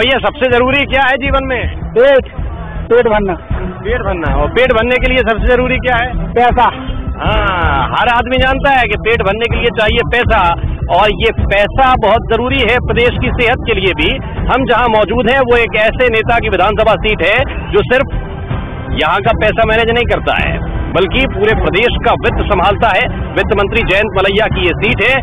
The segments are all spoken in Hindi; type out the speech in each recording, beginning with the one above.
भैया सबसे जरूरी क्या है जीवन में? पेट भरना। पेट भरना। और पेट भरने के लिए सबसे जरूरी क्या है? पैसा। हाँ, हर आदमी जानता है कि पेट भरने के लिए चाहिए पैसा, और ये पैसा बहुत जरूरी है प्रदेश की सेहत के लिए भी। हम जहाँ मौजूद हैं वो एक ऐसे नेता की विधानसभा सीट है जो सिर्फ यहाँ का पैसा मैनेज नहीं करता है, बल्कि पूरे प्रदेश का वित्त संभालता है। वित्त मंत्री जयंत मलैया की ये सीट है।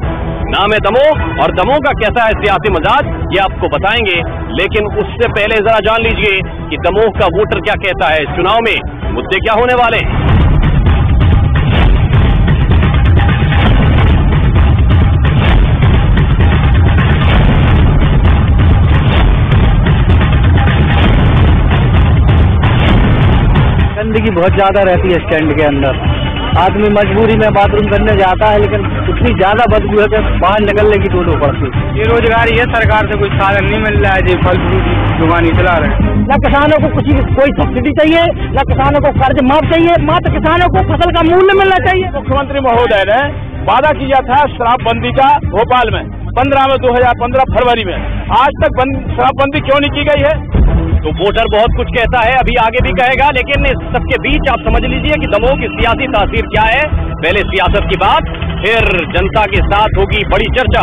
नाम है दमोह, और दमोह का कैसा है सियासी मिजाज ये आपको बताएंगे। लेकिन उससे पहले जरा जान लीजिए कि दमोह का वोटर क्या कहता है, चुनाव में मुद्दे क्या होने वाले हैं। गंदगी बहुत ज्यादा रहती है स्टैंड के अंदर। आदमी मजबूरी में बाथरूम करने जाता है, लेकिन उतनी ज्यादा बदबू है कि बाहर निकलने की दो पड़ती है। ये रोजगार ये सरकार से कुछ साधन नहीं मिल रहा है जी, फल फ्रूट दुकानी चला रहे हैं। न किसानों को कोई सब्सिडी चाहिए, न किसानों को कर्ज माफ चाहिए, मात्र किसानों को फसल का मूल्य मिलना चाहिए। मुख्यमंत्री महोदय ने वादा किया था शराबबंदी का भोपाल में 2015 फरवरी में। आज तक शराबबंदी क्यों नहीं की गई है? तो वोटर बहुत कुछ कहता है, अभी आगे भी कहेगा, लेकिन इस सबके बीच आप समझ लीजिए कि दमोह की सियासी तासीर क्या है। पहले सियासत की बात, फिर जनता के साथ होगी बड़ी चर्चा।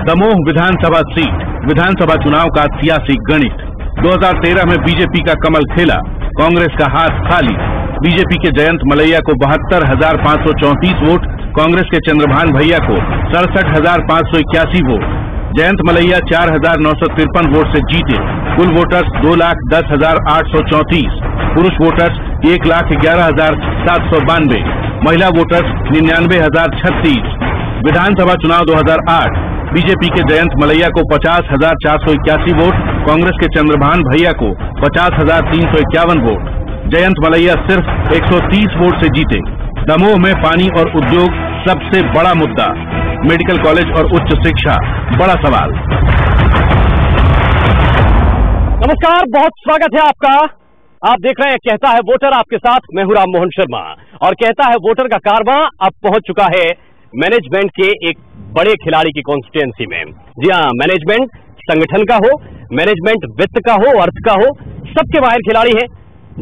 दमोह विधानसभा सीट, विधानसभा चुनाव का सियासी गणित। 2013 में बीजेपी का कमल खेला, कांग्रेस का हाथ खाली। बीजेपी के जयंत मलैया को 72,534 वोट, कांग्रेस के चंद्रभान भैया को 67,581 वोट। जयंत मलैया 4,953 वोट से जीते। कुल वोटर्स 2,10,834, पुरुष वोटर्स 1,11,792, महिला वोटर्स 99,036। विधानसभा चुनाव 2008, बीजेपी के जयंत मलैया को 50,481 वोट, कांग्रेस के चंद्रभान भैया को 50,351 वोट। जयंत मलैया सिर्फ 130 वोट से जीते। दमोह में पानी और उद्योग सबसे बड़ा मुद्दा, मेडिकल कॉलेज और उच्च शिक्षा बड़ा सवाल। नमस्कार, बहुत स्वागत है आपका। आप देख रहे हैं कहता है वोटर, आपके साथ मैं हूं राम मोहन शर्मा। और कहता है वोटर का कारवां अब पहुंच चुका है मैनेजमेंट के एक बड़े खिलाड़ी की कॉन्स्टिट्यूएंसी में। जी हां, मैनेजमेंट संगठन का हो, मैनेजमेंट वित्त का हो, अर्थ का हो, सबके बाहर खिलाड़ी है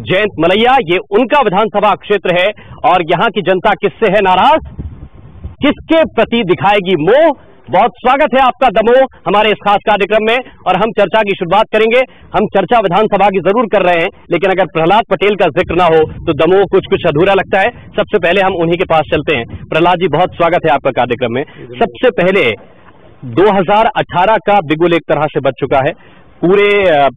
जयंत मलैया। ये उनका विधानसभा क्षेत्र है, और यहां की जनता किससे है नाराज, किसके प्रति दिखाएगी मोह। बहुत स्वागत है आपका दमोह हमारे इस खास कार्यक्रम में, और हम चर्चा की शुरुआत करेंगे। हम चर्चा विधानसभा की जरूर कर रहे हैं, लेकिन अगर प्रहलाद पटेल का जिक्र ना हो तो दमोह कुछ अधूरा लगता है। सबसे पहले हम उन्हीं के पास चलते हैं। प्रहलाद जी, बहुत स्वागत है आपका कार्यक्रम में। सबसे पहले 2018 का बिगुल एक तरह से बच चुका है, पूरे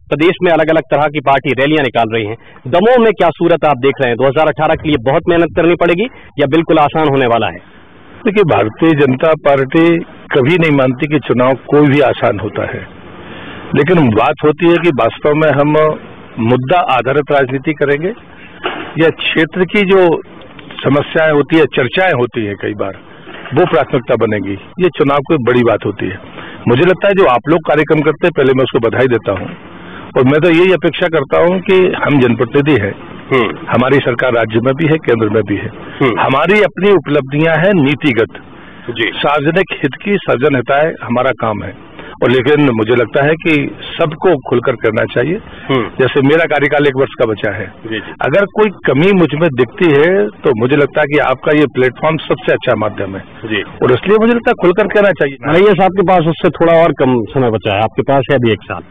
प्रदेश में अलग अलग तरह की पार्टी रैलियां निकाल रही हैं। दमोह में क्या सूरत आप देख रहे हैं? 2018 के लिए बहुत मेहनत करनी पड़ेगी या बिल्कुल आसान होने वाला है? देखिए, भारतीय जनता पार्टी कभी नहीं मानती कि चुनाव कोई भी आसान होता है, लेकिन बात होती है कि वास्तव में हम मुद्दा आधारित राजनीति करेंगे या क्षेत्र की जो समस्याएं होती है, चर्चाएं होती है, कई बार वो प्राथमिकता बनेगी। ये चुनाव की बड़ी बात होती है। मुझे लगता है जो आप लोग कार्यक्रम करते हैं, पहले मैं उसको बधाई देता हूँ, और मैं तो यही अपेक्षा करता हूँ कि हम जनप्रतिनिधि हैं, हमारी सरकार राज्य में भी है, केंद्र में भी है, हमारी अपनी उपलब्धियां हैं नीतिगत, सार्वजनिक हित की सर्जन हिताय हमारा काम है। और लेकिन मुझे लगता है कि सबको खुलकर करना चाहिए। जैसे मेरा कार्यकाल 1 वर्ष का बचा है, अगर कोई कमी मुझ में दिखती है तो मुझे लगता है कि आपका ये प्लेटफॉर्म सबसे अच्छा माध्यम है, और इसलिए मुझे लगता है खुलकर कहना चाहिए। मलैया साहब के पास उससे थोड़ा और कम समय बचा है, आपके पास है अभी 1 साल।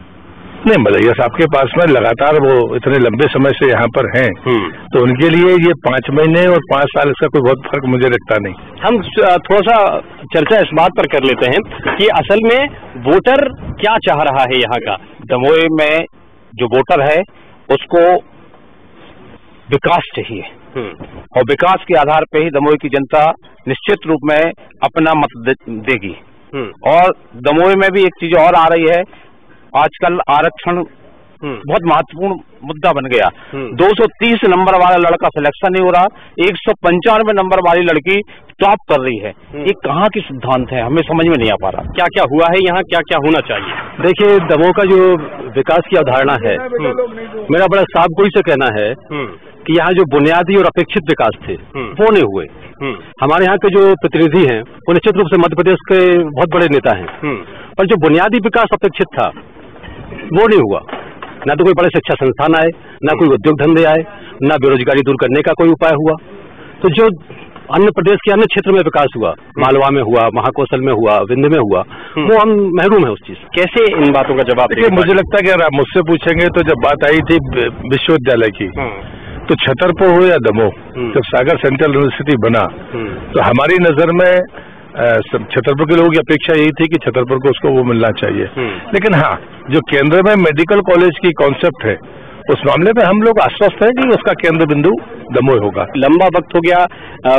नहीं, मलैया साहब के पास में लगातार वो इतने लंबे समय से यहाँ पर हैं, तो उनके लिए ये 5 महीने और 5 साल इसका कोई बहुत फर्क मुझे लगता नहीं। हम थोड़ा सा चर्चा इस बात पर कर लेते हैं कि असल में वोटर क्या चाह रहा है यहाँ का। दमोह में जो वोटर है उसको विकास चाहिए, और विकास के आधार पर ही दमोह की जनता निश्चित रूप में अपना मत देगी। और दमोह में भी एक चीज और आ रही है, आजकल आरक्षण बहुत महत्वपूर्ण मुद्दा बन गया। 230 नंबर वाला लड़का सिलेक्शन नहीं हो रहा, 195 नंबर वाली लड़की टॉप कर रही है। ये कहाँ की सिद्धांत है, हमें समझ में नहीं आ पा रहा। क्या क्या हुआ है यहाँ, क्या क्या होना चाहिए? देखिए, दमोह का जो विकास की अवधारणा है, मेरा बड़ा साफ गोई से कहना है कि यहाँ जो बुनियादी और अपेक्षित विकास थे वो नहीं हुए। हमारे यहाँ के जो प्रतिनिधि हैं वो निश्चित रूप से मध्य प्रदेश के बहुत बड़े नेता हैं, पर जो बुनियादी विकास अपेक्षित था वो नहीं हुआ। ना तो कोई बड़े शिक्षा संस्थान आए, ना कोई उद्योग धंधे आए, ना बेरोजगारी दूर करने का कोई उपाय हुआ। तो जो अन्य प्रदेश के अन्य क्षेत्र में विकास हुआ, मालवा में हुआ, महाकौशल में हुआ, विंध्य में हुआ, वो हम महरूम है उस चीज। कैसे इन बातों का जवाब देखिए, मुझे लगता है कि अगर आप मुझसे पूछेंगे तो जब बात आई थी विश्वविद्यालय की, तो छतरपुर हो या दमोह, जब सागर सेंट्रल यूनिवर्सिटी बना तो हमारी नजर में छतरपुर के लोगों की अपेक्षा यही थी कि छतरपुर को उसको वो मिलना चाहिए। लेकिन हाँ, जो केंद्र में मेडिकल कॉलेज की कॉन्सेप्ट है, उस मामले में हम लोग आश्वस्त हैं कि उसका केंद्र बिंदु दमोह होगा। लंबा वक्त हो गया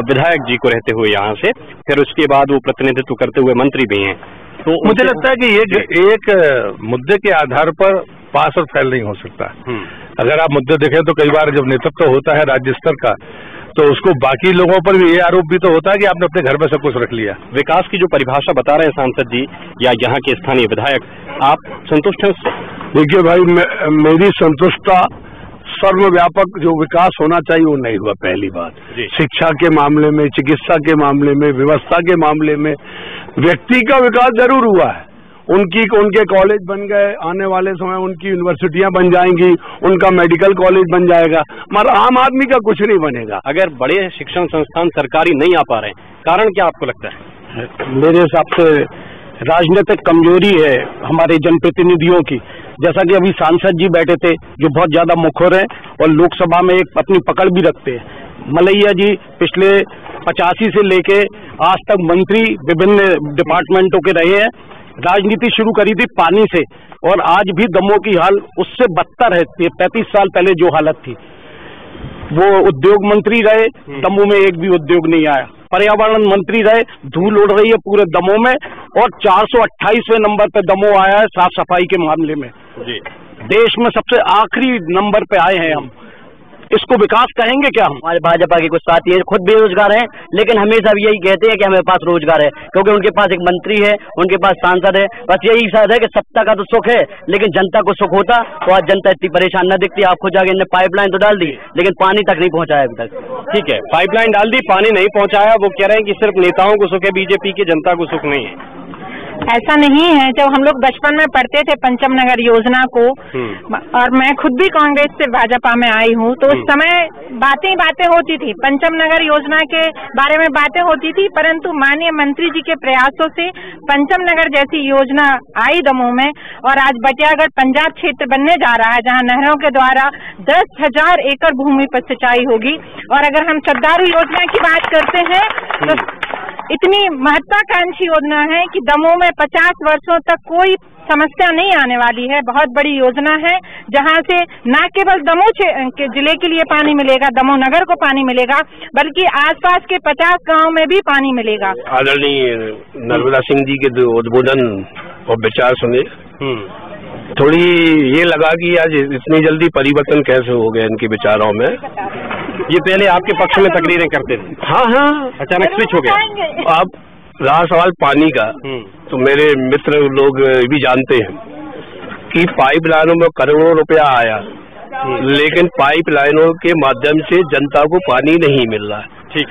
विधायक जी को रहते हुए यहाँ से, फिर उसके बाद वो प्रतिनिधित्व करते हुए मंत्री भी हैं, तो मुझे लगता है कि एक मुद्दे के आधार पर पास और फेल नहीं हो सकता। अगर आप मुद्दे देखें तो कई बार जब नेतृत्व होता है राज्य स्तर का, तो उसको बाकी लोगों पर भी ये आरोप भी तो होता है कि आपने अपने घर में सब कुछ रख लिया। विकास की जो परिभाषा बता रहे हैं सांसद जी या यहाँ के स्थानीय विधायक, आप संतुष्ट हैं उससे? देखिए भाई, मेरी संतुष्टता सर्वव्यापक जो विकास होना चाहिए वो नहीं हुआ। पहली बात, शिक्षा के मामले में, चिकित्सा के मामले में, व्यवस्था के मामले में व्यक्ति का विकास जरूर हुआ है। उनके कॉलेज बन गए, आने वाले समय उनकी यूनिवर्सिटियां बन जाएंगी, उनका मेडिकल कॉलेज बन जाएगा, मगर आम आदमी का कुछ नहीं बनेगा। अगर बड़े शिक्षण संस्थान सरकारी नहीं आ पा रहे हैं, कारण क्या आपको लगता है? मेरे हिसाब से राजनीतिक कमजोरी है हमारे जनप्रतिनिधियों की। जैसा कि अभी सांसद जी बैठे थे जो बहुत ज्यादा मुखर हैं और लोकसभा में एक अपनी पकड़ भी रखते हैं। मलैया जी पिछले 85 से लेके आज तक मंत्री विभिन्न डिपार्टमेंटों के रहे हैं। राजनीति शुरू करी थी पानी से, और आज भी दमोह की हाल उससे बदतर है। 35 साल पहले जो हालत थी, वो उद्योग मंत्री रहे, दमोह में एक भी उद्योग नहीं आया। पर्यावरण मंत्री रहे, धूल उड़ रही है पूरे दमोह में, और 428वें नंबर पे दमोह आया है साफ सफाई के मामले में। देश में सबसे आखिरी नंबर पे आए हैं हम। इसको विकास कहेंगे क्या? हम हमारे भाजपा के कुछ साथी हैं, खुद बेरोजगार हैं, लेकिन हमेशा यही कहते हैं कि हमारे पास रोजगार है, क्योंकि उनके पास एक मंत्री है, उनके पास सांसद है। बस यही शायद है कि सत्ता का तो सुख है, लेकिन जनता को सुख होता तो आज जनता इतनी परेशान न दिखती। आपको जाके इन्हें पाइपलाइन तो डाल दी, लेकिन पानी तक नहीं पहुंचाया अभी तक। ठीक है, पाइपलाइन डाल दी, पानी नहीं पहुंचाया। वो कह रहे हैं कि सिर्फ नेताओं को सुख है, बीजेपी की जनता को सुख नहीं है। ऐसा नहीं है। जब हम लोग बचपन में पढ़ते थे पंचम नगर योजना को, और मैं खुद भी कांग्रेस से भाजपा में आई हूँ, तो उस समय बातें होती थी, पंचम नगर योजना के बारे में बातें होती थी, परंतु माननीय मंत्री जी के प्रयासों से पंचम नगर जैसी योजना आई दमोह में, और आज बटियागढ़ पंजाब क्षेत्र बनने जा रहा है, जहाँ नहरों के द्वारा 10,000 एकड़ भूमि पर सिंचाई होगी। और अगर हम श्रद्धालु योजना की बात करते हैं तो इतनी महत्वाकांक्षी योजना है कि दमोह में 50 वर्षों तक कोई समस्या नहीं आने वाली है। बहुत बड़ी योजना है, जहां से न केवल दमोह के जिले के लिए पानी मिलेगा, दमोह नगर को पानी मिलेगा, बल्कि आसपास के 50 गांव में भी पानी मिलेगा। आदरणीय नर्मदा सिंह जी के उद्बोधन और विचार सुने, थोड़ी ये लगा कि आज इतनी जल्दी परिवर्तन कैसे हो गया इनके विचारों में। ये पहले आपके पक्ष में तकरीरें करते थे? हाँ, अचानक स्विच हो गया। अब रहा सवाल पानी का, तो मेरे मित्र लोग भी जानते हैं कि पाइपलाइनों में करोड़ों रुपया आया, लेकिन पाइपलाइनों के माध्यम से जनता को पानी नहीं मिल रहा है। ठीक,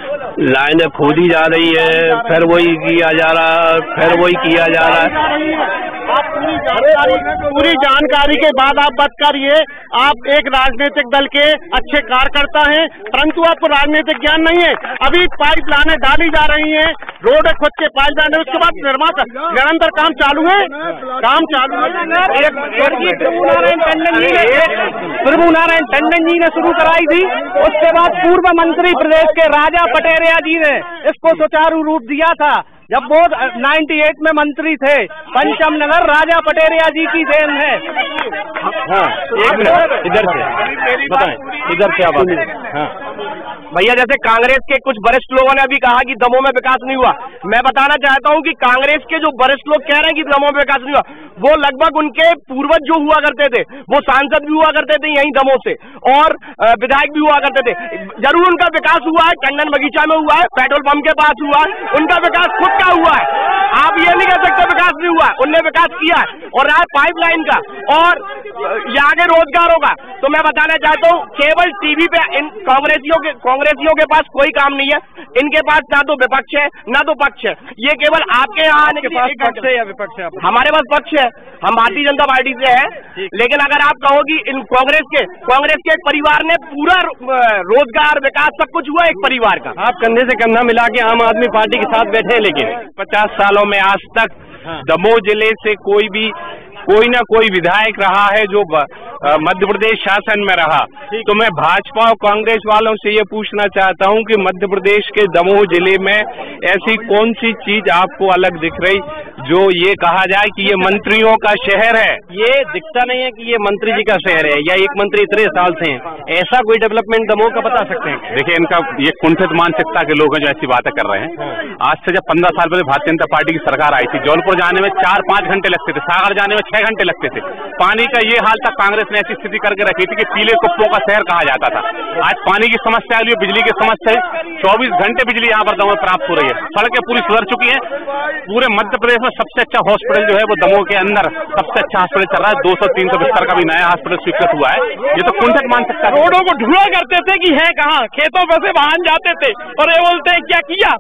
लाइनें खोदी जा रही है, फिर वही किया जा रहा है, फिर वही किया जा रहा है। पूरी जानकारी के बाद आप बात करिए। आप एक राजनीतिक दल के अच्छे कार्यकर्ता हैं, परंतु आपको राजनीतिक ज्ञान नहीं है। अभी पाइपलाइनें डाली जा रही हैं, रोड खुद के पाइपलाइन है, उसके बाद निर्माण निरंतर काम चालू है, काम चालू है। प्रभु नारायण टंडन जी ने शुरू कराई थी, उसके बाद पूर्व मंत्री प्रदेश के राजा पटेरिया जी ने इसको सुचारू रूप दिया था। जब वो 98 में मंत्री थे, पंचम नगर राजा पटेरिया जी की देन है। हाँ, एक मिनट, इधर से बताएं, इधर से आप हाँ भैया, जैसे कांग्रेस के कुछ वरिष्ठ लोगों ने अभी कहा कि दमोह में विकास नहीं हुआ, मैं बताना चाहता हूं कि कांग्रेस के जो वरिष्ठ लोग कह रहे हैं कि दमोह में विकास नहीं हुआ, वो लगभग उनके पूर्वज जो हुआ करते थे, वो सांसद भी हुआ करते थे यहीं दमोह से, और विधायक भी हुआ करते थे। जरूर उनका विकास हुआ है, टंडन बगीचा में हुआ है, पेट्रोल पंप के पास हुआ है, उनका विकास खुद का हुआ है। आप ये नहीं कह सकते विकास नहीं हुआ, उनने विकास किया है। और रहा पाइपलाइन का और यहाँ के रोजगारों का, तो मैं बताना चाहता हूँ केवल टीवी पे इन कांग्रेसियों के कांग्रेसियों के पास कोई काम नहीं है, इनके पास ना तो विपक्ष है ना तो पक्ष है, ये केवल आपके यहाँ आने के पास पक्ष है या विपक्ष है? हमारे पास पक्ष है, हम भारतीय जनता पार्टी से है। लेकिन अगर आप कहो कि इन कांग्रेस के एक परिवार ने पूरा रोजगार विकास सब कुछ हुआ एक परिवार का, आप कंधे से कंधा मिला के आम आदमी पार्टी के साथ बैठे हैं, लेकिन 50 सालों में आज तक दमोह जिले से कोई ना कोई विधायक रहा है जो मध्य प्रदेश शासन में रहा। तो मैं भाजपा और कांग्रेस वालों से ये पूछना चाहता हूँ कि मध्य प्रदेश के दमोह जिले में ऐसी कौन सी चीज आपको अलग दिख रही जो ये कहा जाए कि ये मंत्रियों का शहर है? ये दिखता नहीं है कि ये मंत्री जी का शहर है या एक मंत्री इतने साल से हैं, ऐसा कोई डेवलपमेंट दमोह का बता सकते हैं? देखिए, इनका ये कुंठित मानसिकता के लोग हैं जो ऐसी बातें कर रहे हैं। आज से जब 15 साल पहले भारतीय जनता पार्टी की सरकार आई थी, जौनपुर जाने में 4-5 घंटे लगते थे, सागर जाने में 6 घंटे लगते थे। पानी का ये हाल तक कांग्रेस ने ऐसी स्थिति करके रखी थी कि पीले कुप्पों का शहर कहा जाता था। आज पानी की समस्या के लिए बिजली की समस्या है, 24 घंटे बिजली यहाँ पर दमोह में प्राप्त हो रही है। सड़कें पूरी सुधर चुकी हैं। पूरे मध्य प्रदेश में सबसे अच्छा हॉस्पिटल जो है वो दमोह के अंदर सबसे अच्छा हॉस्पिटल चल रहा है। 200-300 बिस्तर का भी नया हॉस्पिटल स्वीकृत हुआ है। ये तो कुंठित मानसिकता। रोडों को ढूंढा करते थे कि है कहाँ, खेतों में से वाहन जाते थे और ये बोलते हैं क्या किया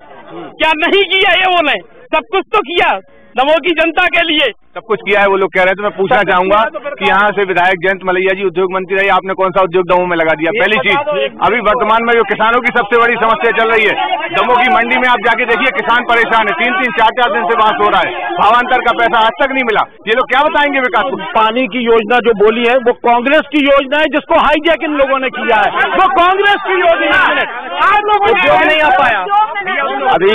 क्या नहीं किया, ये बोले सब कुछ तो किया दमोह की जनता के लिए, सब कुछ किया है वो लोग कह रहे हैं। तो मैं पूछना चाहूंगा कि यहाँ से विधायक जयंत मलैया जी उद्योग मंत्री रही, आपने कौन सा उद्योग दमोह में लगा दिया? पहली चीज, अभी वर्तमान में जो किसानों की सबसे बड़ी समस्या चल रही है, दमोह की मंडी में आप जाके देखिए किसान परेशान है, 3-3, 4-4 दिन से बात हो रहा है, भावांतर का पैसा आज तक नहीं मिला। ये लोग क्या बताएंगे विकास को? पानी की योजना जो बोली है वो कांग्रेस की योजना है, जिसको हाईजैक इन लोगों ने किया है, वो कांग्रेस की योजना है। आप लोगों उद्योग नहीं आ पाया। अभी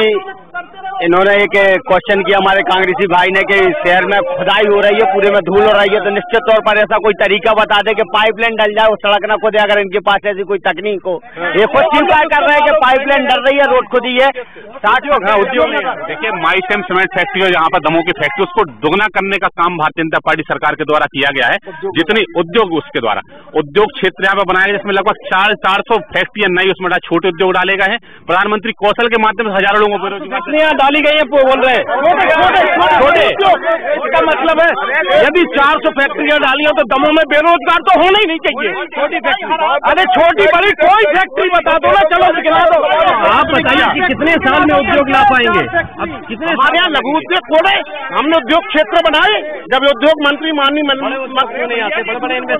इन्होंने एक क्वेश्चन किया हमारे कांग्रेसी भाई ने कि शहर में खुदाई हो रही है, पूरे में धूल हो रही है, तो निश्चित तौर पर ऐसा कोई तरीका बता दे कि पाइपलाइन डल जाए, वो सड़क न खुदे। अगर इनके पास ऐसी कोई तकनीक हो, ये खुद स्वीकार कर रहे हैं कि पाइपलाइन डल रही है, रोड खुदी है। 60 लोग उद्योग में देखिए, माइसेम सीमेंट फैक्ट्री यहाँ पर दमोह की फैक्ट्री, उसको दोगुना करने का काम भारतीय जनता पार्टी सरकार के द्वारा किया गया है। जितनी उद्योग उसके द्वारा उद्योग क्षेत्र यहाँ पर बनाया गया, जिसमें लगभग 400 फैक्ट्रियां नई उसमें छोटे उद्योग डाले गए हैं। प्रधानमंत्री कौशल के माध्यम से हजारों लोगों को बेरोजगार डाली गई है, बोल रहे हैं छोटे। इसका मतलब है यदि 400 फैक्ट्रियां डाली हो तो दमोह में बेरोजगार तो होना ही नहीं चाहिए। छोटी फैक्ट्री, अरे छोटी बड़ी कोई फैक्ट्री बता दो ना, चलो दिखला दो। आप बताइए कि कितने साल में उद्योग ला पाएंगे? अब कितने हमारे यहाँ लघु उद्योग खोले, हमने उद्योग क्षेत्र बनाए। जब उद्योग मंत्री माननीय नहीं आते,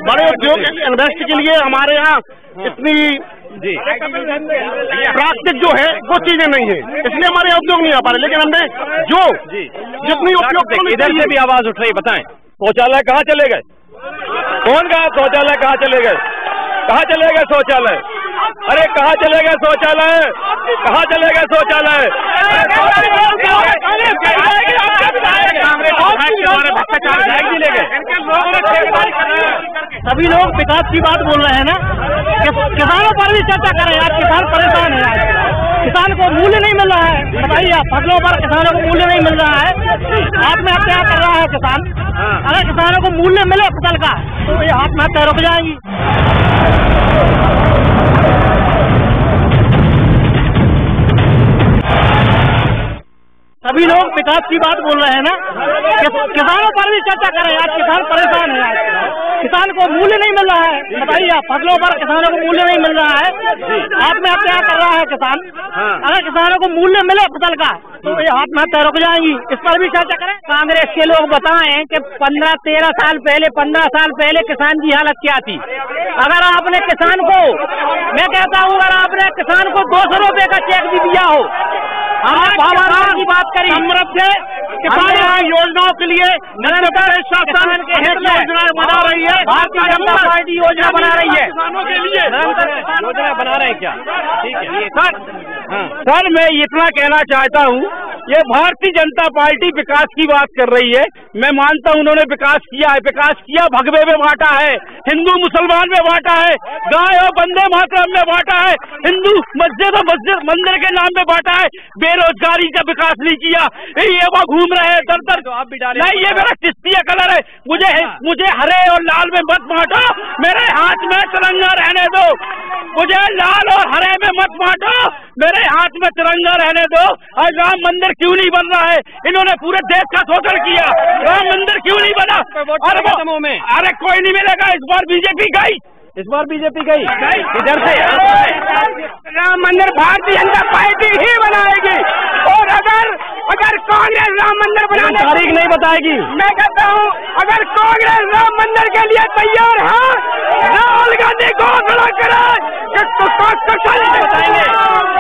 बड़े उद्योग इन्वेस्ट के लिए हमारे यहाँ इतनी प्राकृतिक जो है वो चीजें नहीं है, इसलिए हमारे उद्योग नहीं आ पा रहे। लेकिन हमने जो जितनी उपयोग, इधर से भी आवाज उठ रही, बताएं शौचालय कहाँ चले गए? कौन कहा शौचालय कहाँ चले गए? कहाँ चले गए शौचालय? अरे कहाँ चले गए शौचालय? कहाँ चले गए शौचालय? सभी लोग विकास की बात बोल रहे हैं ना, किसानों पर भी चर्चा करें। आज किसान परेशान है, किसान को मूल्य नहीं मिल रहा है। बताइए आप, फसलों पर किसानों को मूल्य नहीं मिल रहा है, आत्महत्या कर रहा है किसान। अगर किसानों को मूल्य मिले फसल का तो ये आत्महत्या रुक जाएगी। सभी लोग विकास की बात बोल रहे हैं ना, किसानों पर भी चर्चा करें। आज किसान परेशान है, किसान को मूल्य नहीं मिल रहा है। बताइए आप, फसलों पर किसानों को मूल्य नहीं मिल रहा है, आत्महत्या कर रहा है किसान। अगर किसानों को मूल्य मिले फसल का तो ये आत्महत्या रुक जाएंगी। इस पर भी चर्चा करें। कांग्रेस के लोग बताएं कि 15-13 साल पहले, 15 साल पहले किसान की हालत क्या थी। अगर आपने किसान को, मैं कहता हूँ, अगर आपने किसान को 200 रुपए का चेक भी दिया हो, हमने की बात करी, समृद्ध किसान योजनाओं के लिए निरंतर शासन के योजना बना रही है, भारतीय जनता पार्टी योजना बना रही है, किसानों के लिए निरंतर योजना बना रहे हैं। क्या ठीक है सर, मैं इतना कहना चाहता हूँ, ये भारतीय जनता पार्टी विकास की बात कर रही है। मैं मानता हूँ उन्होंने विकास किया है, विकास किया, भगवे में बांटा है, हिंदू मुसलमान में बांटा है, गाय और वंदे मातरम में बांटा है, हिंदू मस्जिद और मस्जिद मंदिर के नाम में बांटा है, बेरोजगारी का विकास नहीं किया। ये वो घूम रहे हैं दर तो आप भी डालें। नहीं, ये मेरा चिश्तिया कलर है, मुझे हरे और लाल में मत बांटो, मेरे हाथ में तिरंगा रहने दो। मुझे लाल और हरे में मत बांटो, मेरे हाथ में तिरंगा रहने दो। आज राम मंदिर क्यों नहीं बन रहा है? इन्होंने पूरे देश का शोषण किया, राम मंदिर क्यों नहीं बना? अरे कोई नहीं मिलेगा, इस बार बीजेपी गई, इस बार बीजेपी गई इधर से राम मंदिर भारतीय जनता पार्टी ही बनाएगी। और अगर कांग्रेस राम मंदिर बनाने तारीख नहीं बताएगी, मैं कहता हूँ अगर कांग्रेस राम मंदिर के लिए तैयार है, राहुल गांधी घोषणा कराए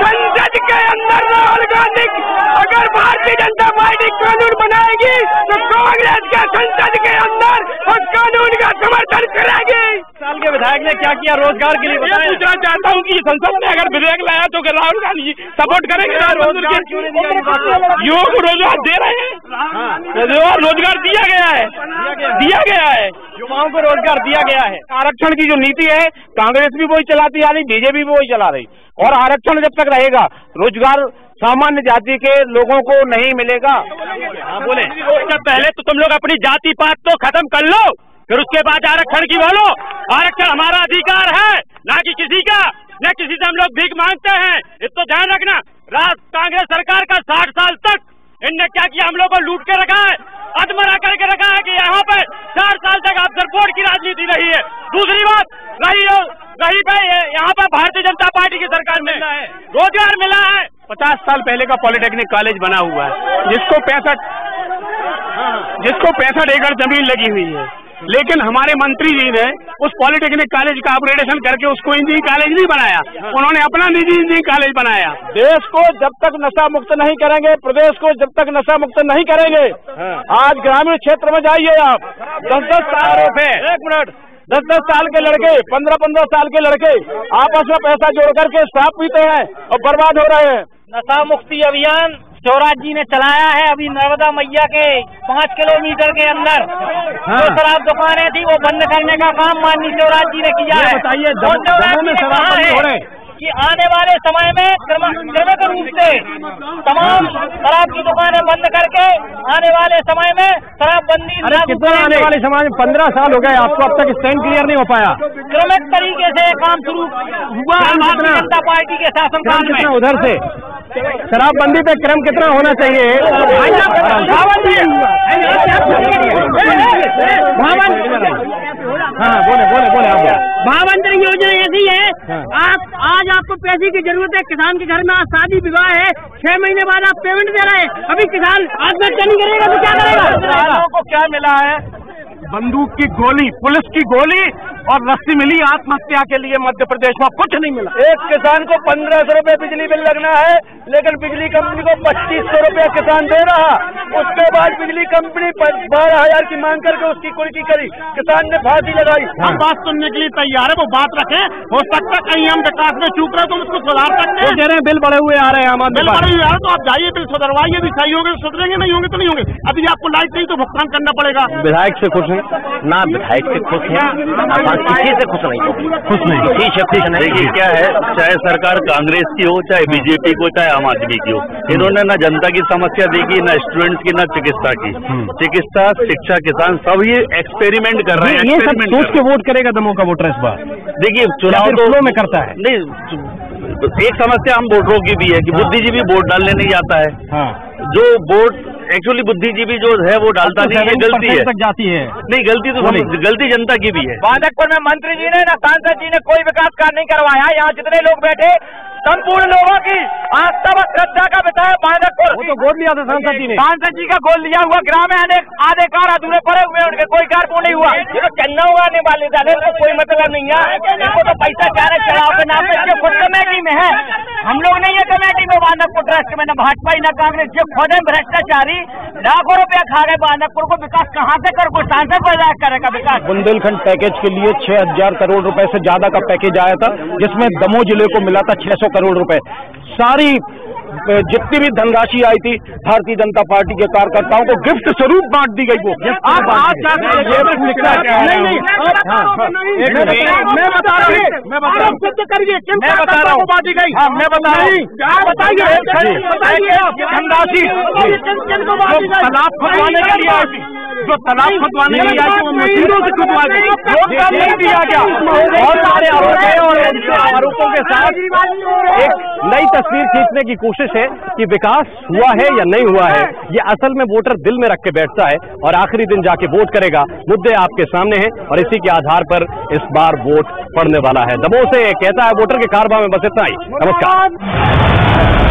संसद के अंदर राहुल गांधी अगर भारतीय जनता पार्टी कानून बनाएगी तो कांग्रेस के संसद के अंदर उस कानून का समर्थन करेगी। साल के विधायक ने क्या किया रोजगार के लिए? मैं पूछना चाहता हूँ कि संसद ने अगर विधेयक लाया तो राहुल गांधी सपोर्ट करेंगे? युवक को रोजगार दे रहे हैं, रोजगार दिया गया है, युवाओं को रोजगार दिया गया है। आरक्षण की जो नीति है कांग्रेस भी वही चलाती आ रही, बीजेपी भी वही चला रही। और आरक्षण जब तक रहेगा रोजगार सामान्य जाति के लोगों को नहीं मिलेगा। बोले पहले तो तुम लोग अपनी जाति पात तो खत्म कर लो, फिर उसके बाद आरक्षण की बोलो। आरक्षण हमारा अधिकार है, ना कि किसी का, न किसी से हम लोग भीख मांगते हैं। इसको ध्यान रखना। कांग्रेस सरकार का 60 साल तक इनने क्या किया? हम लोग को लूट के रखा है, अधमरा करके रखा है कि यहाँ पे 4 साल तक अफसर बोर्ड की राजनीति रही है। दूसरी बात रही पे यहाँ पर भारतीय जनता पार्टी की सरकार में रोजगार मिला है। 50 साल पहले का पॉलिटेक्निक कॉलेज बना हुआ है जिसको 65 एकड़ जमीन लगी हुई है, लेकिन हमारे मंत्री जी ने उस पॉलिटेक्निक कॉलेज का अपग्रेडेशन करके उसको इंजीनियरिंग कॉलेज नहीं बनाया, उन्होंने अपना निजी इंजीनियरिंग कॉलेज बनाया। देश को जब तक नशा मुक्त नहीं करेंगे, प्रदेश को जब तक नशा मुक्त नहीं करेंगे, आज ग्रामीण क्षेत्र में जाइए आप, 10-10 साल के लड़के, 15-15 साल के लड़के आपस में पैसा जोड़ करके शराब पीते हैं और बर्बाद हो रहे हैं। नशा मुक्ति अभियान शिवराज जी ने चलाया है। अभी नर्मदा मैया के 5 किलोमीटर के अंदर जो शराब दुकानें थी वो बंद करने का काम माननीय शिवराज जी ने किया है। बताइए दमोह में शराब बंद हो रहे हैं कि आने वाले समय में क्रमिक रूप से तमाम शराब की दुकानें बंद करके आने वाले समय में शराबबंदी। कितना आने वाले समय में? 15 साल हो गए आपको, अब तक स्टैंड क्लियर नहीं हो पाया। क्रमिक तरीके से काम शुरू हुआ भारतीय जनता पार्टी के शासनकाल में। उधर से शराबबंदी पे क्रम कितना होना चाहिए? हाँ बोले आप। महामंत्री योजना ऐसी है, आज आपको पैसे की जरूरत है। किसान के घर में आज शादी विवाह है, 6 महीने बाद आप पेमेंट दे रहे हैं। अभी किसान आत्महत्या नहीं करेगा तो क्या करेगा? किसानों को क्या मिला है? बंदूक की गोली, पुलिस की गोली और रस्सी मिली आत्महत्या के लिए। मध्य प्रदेश में कुछ नहीं मिला। एक किसान को 1500 रुपए बिजली बिल लगना है, लेकिन बिजली कंपनी को 2500 रुपया किसान दे रहा। उसके बाद बिजली कंपनी 12,000 की मांग करके उसकी कुर्की करी, किसान ने फांसी लगाई। हम बात सुनने के लिए तैयार है, वो बात रखें। हो सकता है कहीं हम विकास में चूक रहे तो उसको सुधार सकते हैं। कह रहे हैं बिल बढ़े हुए आ रहे हैं, बिल बढ़े हुए आ रहे तो आप जाइए बिल सुधरवाइए। भी सही होंगे तो सुधरेंगे, नहीं होंगे तो नहीं होंगे। अभी आपको लाइट नहीं तो भुगतान करना पड़ेगा। विधायक से खुश हैं ना? विधायक से खुश हैं, किसी से खुश नहीं हो, खुश नहीं। देखिए क्या है, चाहे सरकार कांग्रेस की हो, चाहे बीजेपी को, चाहे आम आदमी की हो, इन्होंने ना जनता की समस्या देखी, ना स्टूडेंट्स की, ना चिकित्सा की। चिकित्सा, शिक्षा, किसान सब ये एक्सपेरिमेंट कर रहे हैं। ये सब सोच के वोट करेगा दमोह का वोटर इस बार? देखिए चुनाव तो में करता है नहीं। एक समस्या हम वोटरों की भी है कि बुद्धिजीवी वोट डालने नहीं जाता है। जो वोट एक्चुअली बुद्धिजीवी जो है वो डालता नहीं है, गलती है तक जाती है। नहीं, गलती जनता की भी है। बांधकपुर में मंत्री जी ने, ना सांसद जी ने कोई विकास कार्य नहीं करवाया। यहाँ जितने लोग बैठे संपूर्ण लोगों की आस्था व श्रद्धा का विषय है बांधकपुर। वो तो गोद लिया था सांसद जी ने। सांसद जी का गोद लिया हुआ ग्राम में आधे कार अधूरे पड़े हुए, उनके कोई कार्य पूर्ण नहीं हुआ। ये तो चन्ना उगाने वाले जाने तो कोई मतलब नहीं है। इनको तो पैसा चाह रहे चढ़ाव के नाम पे। खुद कमेटी में है, हम लोग नहीं है कमेटी में बांधकपुर ट्रस्ट में, न भाजपा न कांग्रेस। जो खुद भ्रष्टाचारी लाखों रुपया खा गए बांधकपुर को, विकास कहाँ से कर? कोई सांसद बर्दाश्त करेगा विकास? बुंदेलखंड पैकेज के लिए 6,000 करोड़ रुपए से ज्यादा का पैकेज आया था, जिसमें दमोह जिले को मिला था 600 करोड़ रुपए। सारी जितनी भी धनराशि आई थी भारतीय जनता पार्टी के कार्यकर्ताओं को गिफ्ट स्वरूप बांट दी गई। वो आप आज मैं बता रहा हूँ, मैं बता रहा हूँ, बांटी गई। मैं बता रहा हूँ, बताइए धनराशि तालाब खुदवाने के लिए आई थी, जो तालाब खुदवाने के लिए आई थी वो मशीनों से खुदवा दी, नहीं दिया गया। बहुत सारे आरोप है और आरोपों के साथ एक नई नई तस्वीर खींचने की कोशिश है कि विकास हुआ है या नहीं हुआ है। ये असल में वोटर दिल में रख के बैठता है और आखिरी दिन जाके वोट करेगा। मुद्दे आपके सामने हैं और इसी के आधार पर इस बार वोट पड़ने वाला है। दमोह से कहता है वोटर के कारवां में बस इतना ही। नमस्कार।